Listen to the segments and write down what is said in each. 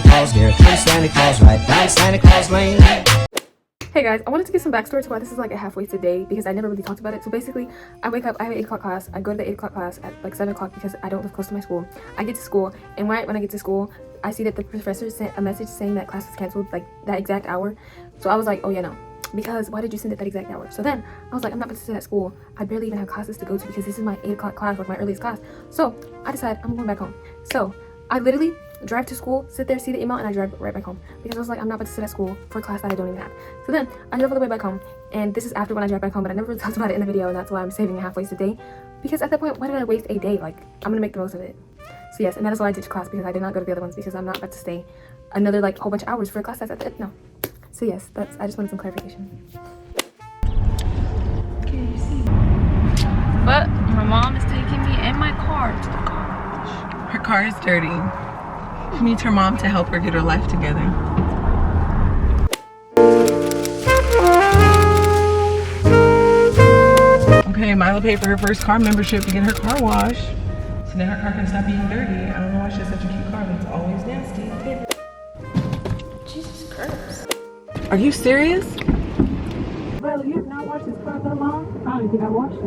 Claus, here comes Santa Claus, right down Santa Claus Lane. Hey guys, I wanted to give some backstory to why this is like a half-wasted day because I never really talked about it. So basically, I wake up, I have an 8 o'clock class, I go to the 8 o'clock class at like 7 o'clock because I don't live close to my school. I get to school, and right when I get to school, I see that the professor sent a message saying that class was canceled like that exact hour. So I was like, oh yeah, no. Because why did you send it that exact hour? So then I was like, I'm not going to sit at school. I barely even have classes to go to because this is my 8 o'clock class, like my earliest class. So I decided I'm going back home. So I literally drive to school, sit there, see the email, and I drive right back home because I was like, I'm not about to sit at school for a class that I don't even have. So then I drove all the way back home, and this is after when I drive back home, but I never really talked about it in the video, and that's why I'm saving a half-wasted day, because at that point, why did I waste a day? Like, I'm gonna make the most of it. So yes, and that is why I ditched class, because I did not go to the other ones because I'm not about to stay another like whole bunch of hours for a class that's at the no. So yes, that's, I just wanted some clarification. Can you see? But my mom is taking me in my car to the garage. Her car is dirty. She needs her mom to help her get her life together. Okay, Mila paid for her first car membership to get her car washed. So now her car can stop being dirty. I don't know why she has such a cute car, but it's always nasty. Jesus Christ. Are you serious? Well, you have not watched this car that long? I don't think I watched it.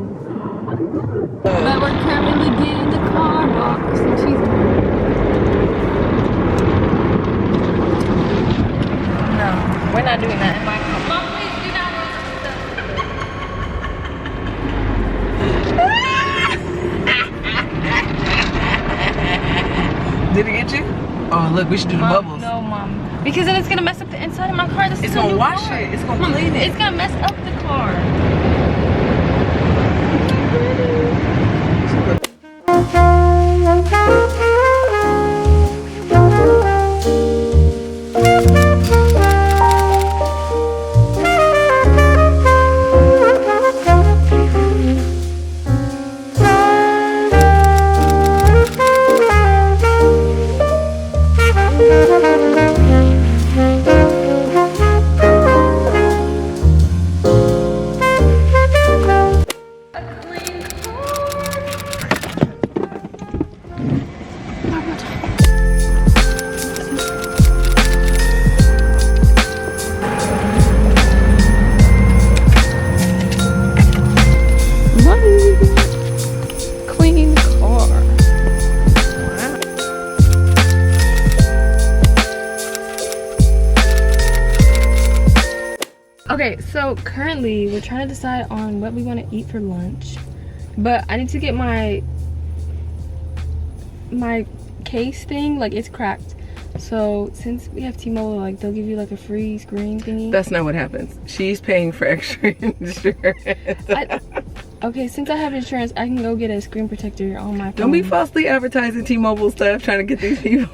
But we're currently getting the car washed. And she's no, we're not doing that in my car. Mom, please do not Did it get you? Oh, look, we should do the bubbles. No, Mom. Because then it's gonna mess up the inside of my car. This It's is gonna a new wash car. it. It's gonna clean it. It's gonna mess up the car. Okay, so currently we're trying to decide on what we want to eat for lunch, but I need to get my case thing, like it's cracked. So since we have T-Mobile, like they'll give you like a free screen thingy. That's not what happens. She's paying for extra insurance. Okay, since I have insurance, I can go get a screen protector on my phone. Don't be falsely advertising T-Mobile stuff trying to get these people.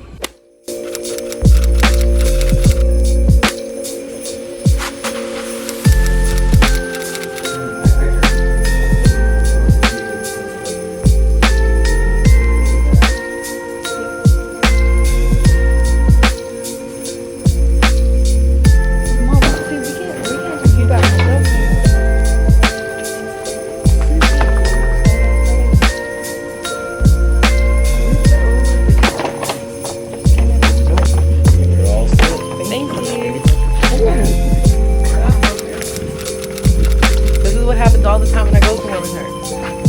All the time when I go somewhere with her.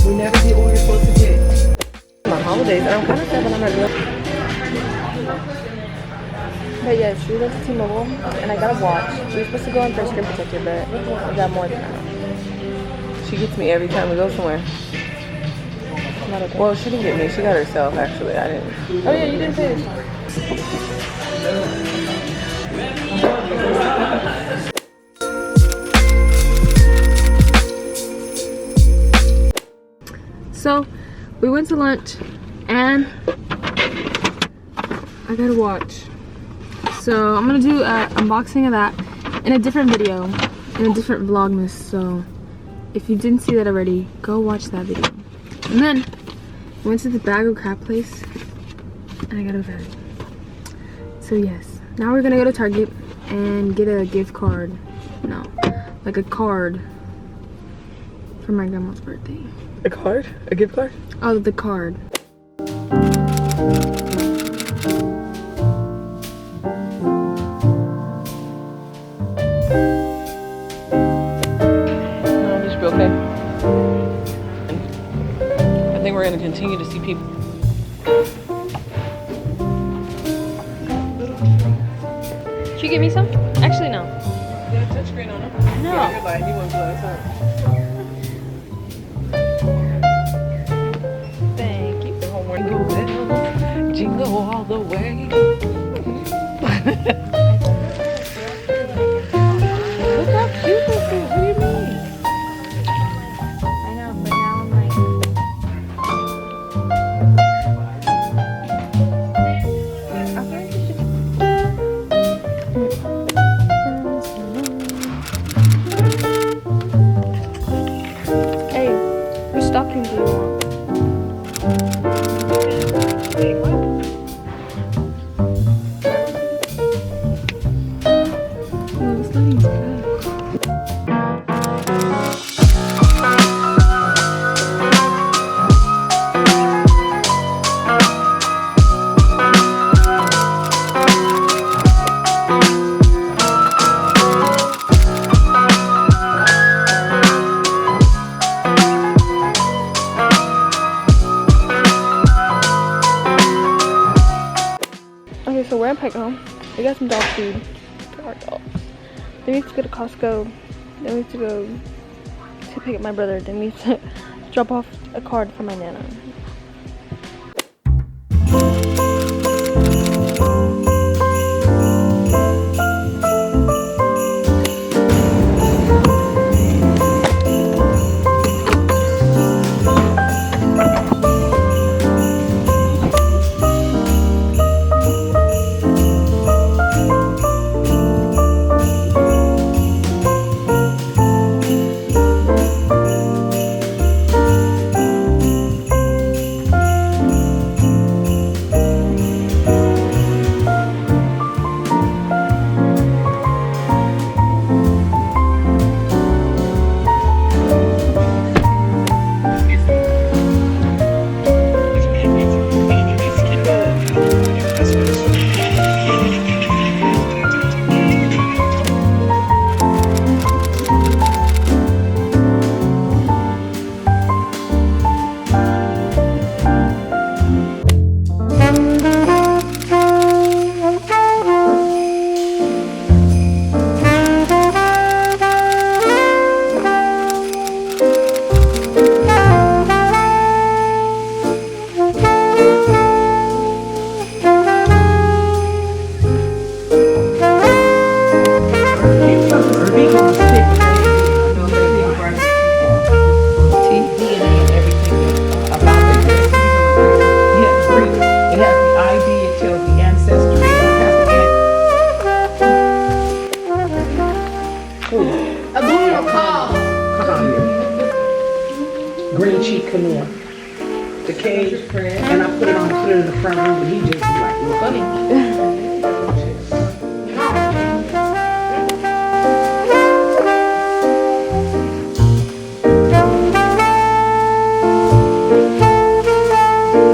We never get what we're supposed to get. My holidays, I'm kind of sad that I'm not doing. But yes, we went to T-Mobile, and I got a watch. We were supposed to go on for a screen protector, but we got more than that. She gets me every time we go somewhere. Not okay. Well, she didn't get me. She got herself, actually. I didn't. Oh yeah, you didn't pay this. So we went to lunch and I got a watch. So I'm gonna do an unboxing of that in a different video, in a different vlogmas. So if you didn't see that already, go watch that video. And then I went to the bag of crap place and I got a bag. So yes, now we're gonna go to Target and get a gift card. No, like a card for my grandma's birthday. A card? A gift card? Oh, the card. think we're gonna continue to see people. Should you give me some? Actually, no. Yeah, touchscreen on them. No. Yeah, you're like, you want to blow us up. Thank you. Jingle bells, jingle all the way. Look how cute this is. What do you mean? I know, but now I'm like. I feel like you should. Hey, whose stockings do you want? Okay, so we're at Petco. We got some dog food for our dogs. Then we have to go to Costco. Then we have to go to pick up my brother. Then we have to drop off a card for my nana. Green cheek canoe. The cage, and I put it in the front room, and he just like, funny.